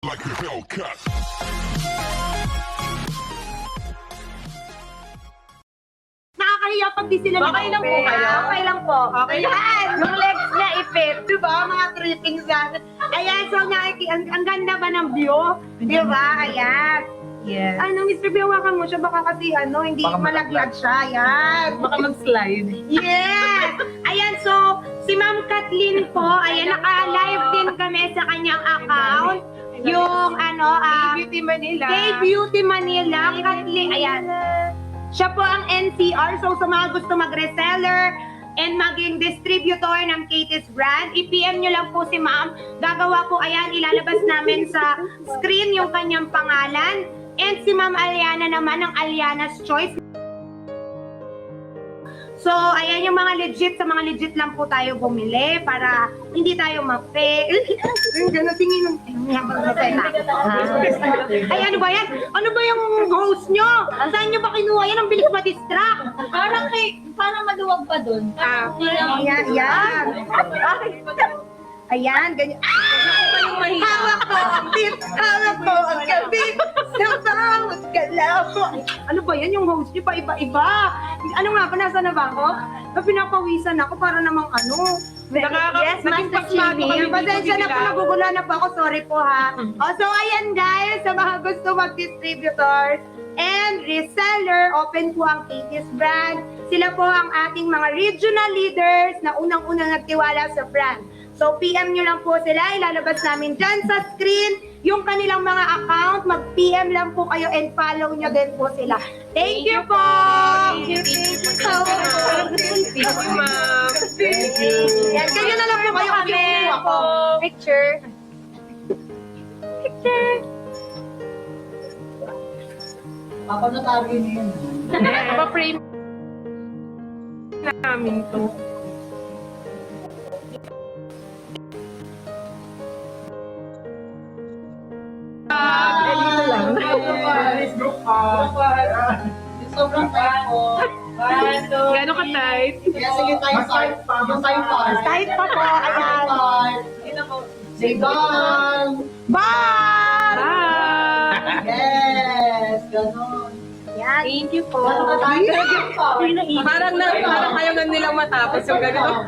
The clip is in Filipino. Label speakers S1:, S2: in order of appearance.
S1: like a Hellcat.
S2: Nakakahiya pag di sila
S3: Okay lang po kayo?
S2: Okay lang po.
S3: Okay lang.
S2: Ayan, yung legs niya ipit. Diba? Mga trippings yan. Ayan, so ang ganda ba ng view? Diba? Ayan.
S3: Yes.
S2: Ano, Mr. B, hawakan mo siya. Baka kasi hindi
S4: Baka
S2: malaglag siya. Ayan.
S3: Baka mag-slide.
S2: Yes! Ayan, so, si Ma'am Kathleen po, ayan, naka-live din kami sa kanyang account. Yung,
S3: Beauty Manila.
S2: K-Beauty Manila, Kathleen, ayan. Siya po ang NCR, so sa mga gusto mag-reseller and maging distributor ng Katie's brand, i-PM nyo lang po si Ma'am. Gagawa po, ayan, ilalabas namin sa screen yung kanyang pangalan. And si Ma'am Aliana naman ng Aliana's Choice. So, ayan yung mga legit, sa mga legit lang po tayo bumili para hindi tayo ma-fake. Gano'n, tingin ng ay, ano ba yan? Ano ba yung host nyo? Saan nyo ba kinuha yan? Ang bilis ma-distract.
S5: Parang maluwag pa dun.
S2: Ayan, ayan. Ayan, ganyan. Ay! Hawak ko ang beat! Hawak ko ang kabit! Sa bawat galaw ko! Ano ba yan? Yung host nyo pa iba-iba. Ano nga ba? Nasa na ba ako? Pinapawisan ako para namang ano.
S3: Naging pasmado kami.
S2: Pasensya na po, nagugulan na po ako. Sorry po ha. So ayan guys, sa mga gusto mag-distributors and reseller, open po ang Katie's brand. Sila po ang ating mga regional leaders na unang-unang nagtiwala sa brand. So PM nyo lang po sila, ilalabas namin dyan sa screen yung kanilang mga account. Mag-PM lang po kayo and follow nyo din po sila. Thank you po!
S3: Thank you, ma'am.
S2: Yan, ganyan na lang po kayo kami. Ako. Picture. Picture.
S5: Papanatagin niyo yun.
S3: Pa-frame namin to.
S5: Sobrang tight po.
S3: Gano'n ka-tight?
S5: Kaya sige tayo start. Yung tayo part.
S2: Tight pa po. Ayan.
S5: Say bye!
S2: Bye!
S3: Bye!
S5: Yes! Ganon.
S2: Yan.
S3: Thank you po.
S5: Ganon ka tayo.
S3: Parang ayaw na nilang matapos yung gano'n.